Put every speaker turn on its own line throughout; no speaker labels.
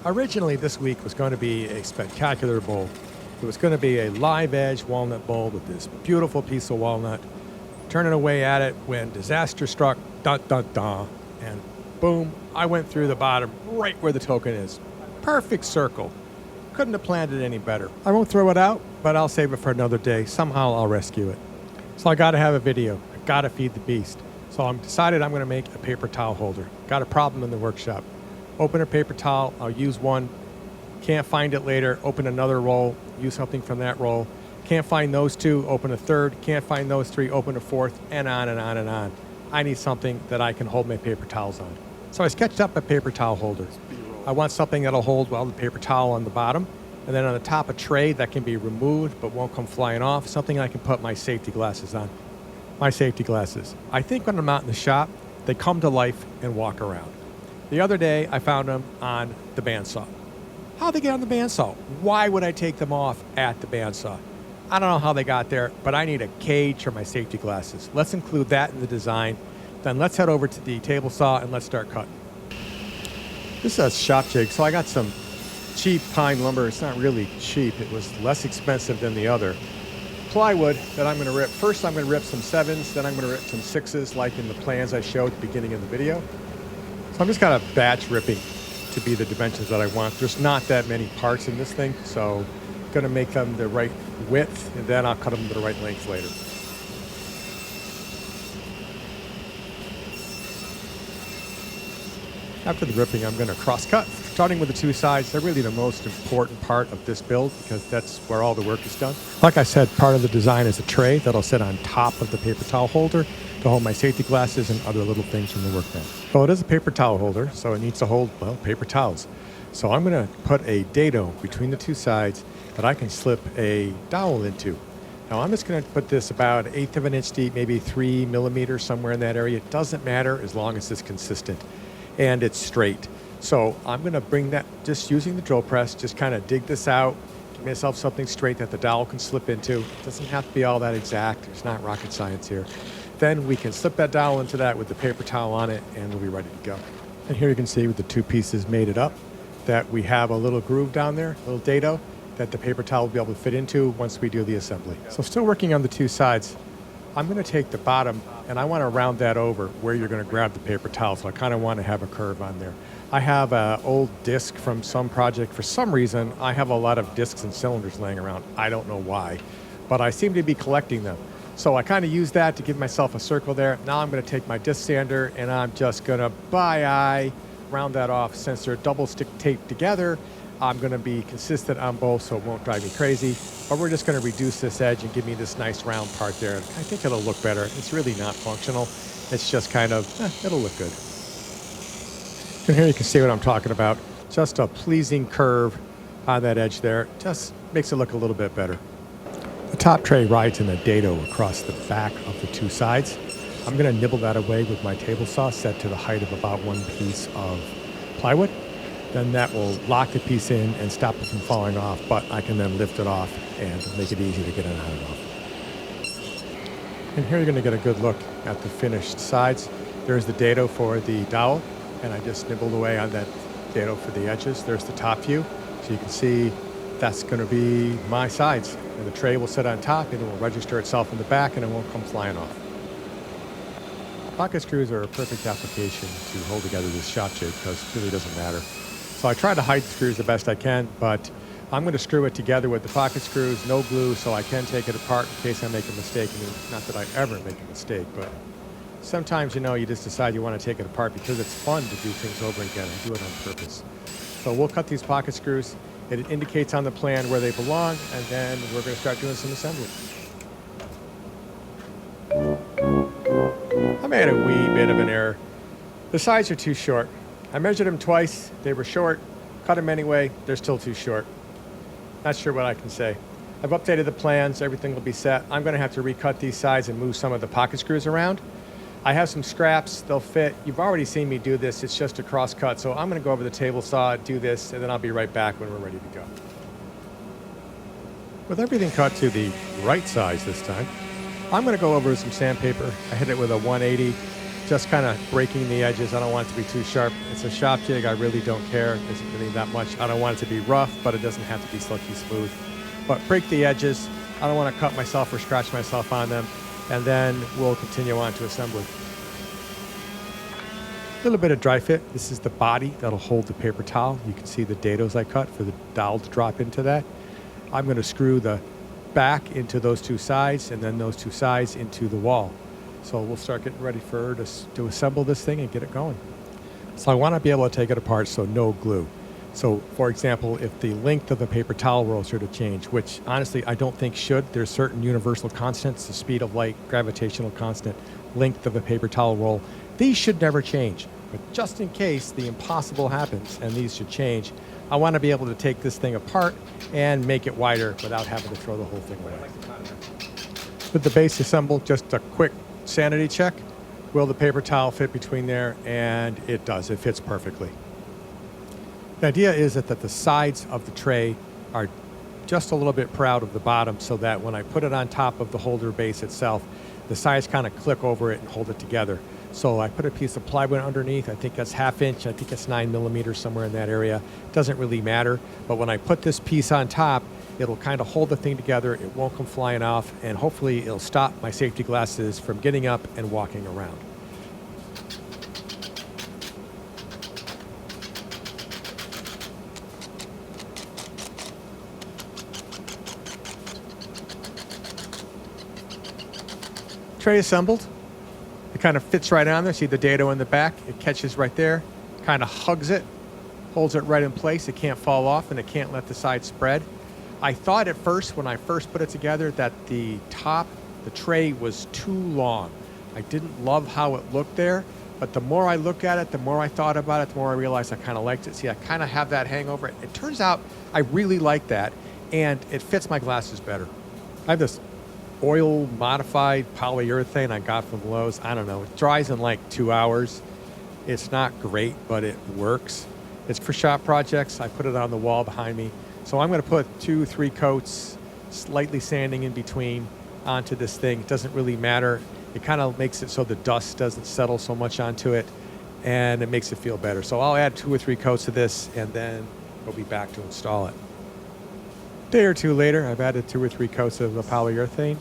Originally, this week was going to be a spectacular bowl. It was going to be a live edge walnut bowl with this beautiful piece of walnut. Turning away at it when disaster struck, dun dun dun, and boom, I went through the bottom right where the token is. Perfect circle. Couldn't have planned it any better. I won't throw it out, but I'll save it for another day. Somehow I'll rescue it. So I got to have a video. I got to feed the beast. So I'm decided I'm going to make a paper towel holder. Got a problem in the workshop. Open a paper towel. I'll use one. Can't find it later. Open another roll. Use something from that roll. Can't find those two. Open a third. Can't find those three. Open a fourth, and on and on and on. I need something that I can hold my paper towels on. So I sketched up a paper towel holder. I want something that'll hold, well, the paper towel on the bottom, and then on the top a tray that can be removed but won't come flying off. Something I can put my safety glasses on. My safety glasses. I think when I'm out in the shop, they come to life and walk around. The other day, I found them on the bandsaw. How'd they get on the bandsaw? Why would I take them off at the bandsaw? I don't know how they got there, but I need a cage for my safety glasses. Let's include that in the design. Then let's head over to the table saw and let's start cutting. This is a shop jig, so I got some cheap pine lumber. It's not really cheap. It was less expensive than the other. Plywood that I'm going to rip. First I'm going to rip some 7s, then I'm going to rip some 6s like in the plans I showed at the beginning of the video. So I'm just kind of batch ripping to be the dimensions that I want. There's not that many parts in this thing, so I'm going to make them the right width, and then I'll cut them to the right length later. After the ripping, I'm going to cross-cut, starting with the two sides. They're really the most important part of this build because that's where all the work is done. Like I said, part of the design is a tray that'll sit on top of the paper towel holder to hold my safety glasses and other little things from the workbench. Well, it is a paper towel holder, so it needs to hold, well, paper towels. So I'm going to put a dado between the two sides that I can slip a dowel into. Now I'm just going to put this about 1/8 of an inch deep, maybe 3 millimeters, somewhere in that area. It doesn't matter as long as it's consistent and it's straight. So I'm going to bring that, just using the drill press, just kind of dig this out, give myself something straight that the dowel can slip into. It doesn't have to be all that exact. It's not rocket science here. Then we can slip that dowel into that with the paper towel on it, and we'll be ready to go. And here you can see with the two pieces made it up that we have a little groove down there, a little dado, that the paper towel will be able to fit into once we do the assembly. So still working on the two sides. I'm going to take the bottom and I want to round that over where you're going to grab the paper towel. So I kind of want to have a curve on there. I have an old disc from some project. For some reason, I have a lot of discs and cylinders laying around. I don't know why, but I seem to be collecting them. So I kind of use that to give myself a circle there. Now I'm going to take my disc sander and I'm just going to by eye round that off. Since they're double stick taped together, I'm going to be consistent on both so it won't drive me crazy. But we're just going to reduce this edge and give me this nice round part there. I think it'll look better. It's really not functional. It's just kind of, it'll look good. And here you can see what I'm talking about. Just a pleasing curve on that edge there. Just makes it look a little bit better. The top tray rides in a dado across the back of the two sides. I'm going to nibble that away with my table saw set to the height of about one piece of plywood. Then that will lock the piece in and stop it from falling off, but I can then lift it off and make it easy to get it on and off. And here you're going to get a good look at the finished sides. There's the dado for the dowel, and I just nibbled away on that dado for the edges. There's the top view, so you can see that's going to be my sides. And the tray will sit on top, and it will register itself in the back, and it won't come flying off. Pocket screws are a perfect application to hold together this shop jig because it really doesn't matter. So I try to hide the screws the best I can, but I'm going to screw it together with the pocket screws, no glue, so I can take it apart in case I make a mistake. I mean, not that I ever make a mistake, but sometimes, you know, you just decide you want to take it apart because it's fun to do things over again and do it on purpose. So we'll cut these pocket screws. It indicates on the plan where they belong, and then we're going to start doing some assembly. I made a wee bit of an error. The sides are too short. I measured them twice. They were short. Cut them anyway. They're still too short. Not sure what I can say. I've updated the plans. Everything will be set. I'm going to have to recut these sides and move some of the pocket screws around. I have some scraps. They'll fit. You've already seen me do this. It's just a cross cut. So I'm going to go over the table saw, do this, and then I'll be right back when we're ready to go. With everything cut to the right size this time, I'm going to go over with some sandpaper. I hit it with a 180 just kind of breaking the edges. I don't want it to be too sharp. It's a shop jig. I really don't care. It isn't really that much. I don't want it to be rough, but it doesn't have to be silky smooth. But break the edges. I don't want to cut myself or scratch myself on them. And then we'll continue on to assembly. A little bit of dry fit. This is the body that'll hold the paper towel. You can see the dados I cut for the dowel to drop into that. I'm going to screw the back into those two sides and then those two sides into the wall. So we'll start getting ready for her to assemble this thing and get it going. So I want to be able to take it apart, so no glue. So for example, if the length of the paper towel rolls are to change, which honestly I don't think should, there's certain universal constants, the speed of light, gravitational constant, length of a paper towel roll. These should never change, but just in case the impossible happens and these should change, I want to be able to take this thing apart and make it wider without having to throw the whole thing away. With the base assembled, just a quick sanity check. Will the paper towel fit between there? And it does. It fits perfectly. The idea is that the sides of the tray are just a little bit proud of the bottom so that when I put it on top of the holder base itself, the sides kind of click over it and hold it together. So I put a piece of plywood underneath. I think that's 1/2 inch. I think it's 9 millimeters, somewhere in that area. Doesn't really matter. But when I put this piece on top, it'll kind of hold the thing together. It won't come flying off. And hopefully it'll stop my safety glasses from getting up and walking around. Tray assembled. It kind of fits right on there. See the dado in the back? It catches right there, kind of hugs it, holds it right in place. It can't fall off and it can't let the side spread. I thought at first, when I first put it together, that the tray was too long. I didn't love how it looked there, but the more I look at it, the more I thought about it, the more I realized I kind of liked it. See, I kind of have that hangover. It turns out I really like that, and it fits my glasses better. I have this oil modified polyurethane I got from Lowe's. I don't know, it dries in like 2 hours. It's not great, but it works. It's for shop projects. I put it on the wall behind me. So I'm going to put 2-3 coats, slightly sanding in between, onto this thing. It doesn't really matter. It kind of makes it so the dust doesn't settle so much onto it, and it makes it feel better. So I'll add 2 or 3 coats of this, and then we'll be back to install it. A day or two later, I've added 2 or 3 coats of the polyurethane.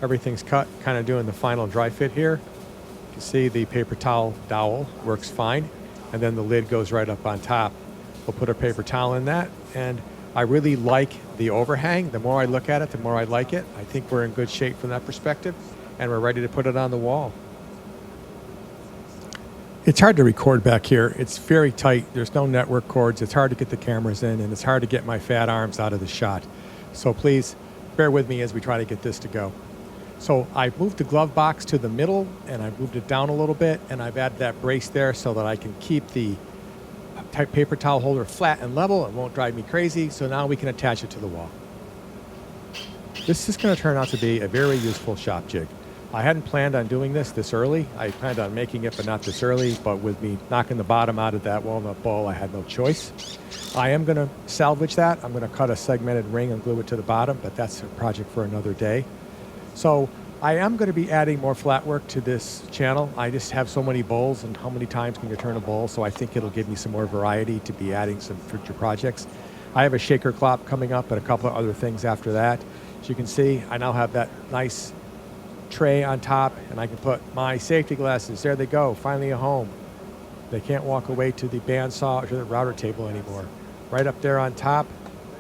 Everything's cut, kind of doing the final dry fit here. You can see the paper towel dowel works fine, and then the lid goes right up on top. We'll put a paper towel in that, and I really like the overhang. The more I look at it, the more I like it. I think we're in good shape from that perspective, and we're ready to put it on the wall. It's hard to record back here. It's very tight. There's no network cords. It's hard to get the cameras in, and it's hard to get my fat arms out of the shot. So please bear with me as we try to get this to go. So I moved the glove box to the middle, and I moved it down a little bit, and I've added that brace there so that I can keep the paper towel holder flat and level. It won't drive me crazy. So now we can attach it to the wall. This is going to turn out to be a very useful shop jig. I hadn't planned on doing this early. I planned on making it, but not this early. But with me knocking the bottom out of that walnut bowl, I had no choice. I am going to salvage that. I'm going to cut a segmented ring and glue it to the bottom, but that's a project for another day. So I am going to be adding more flat work to this channel. I just have so many bowls, and how many times can you turn a bowl? So I think it'll give me some more variety to be adding some future projects. I have a shaker clop coming up and a couple of other things after that. As you can see, I now have that nice tray on top, and I can put my safety glasses. There they go, finally a home. They can't walk away to the bandsaw or to the router table anymore. Right up there on top,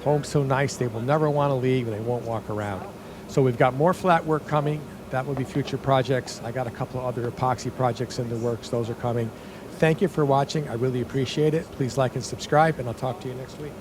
home's so nice they will never want to leave, and they won't walk around. So we've got more flat work coming. That will be future projects. I got a couple of other epoxy projects in the works. Those are coming. Thank you for watching. I really appreciate it. Please like and subscribe, and I'll talk to you next week.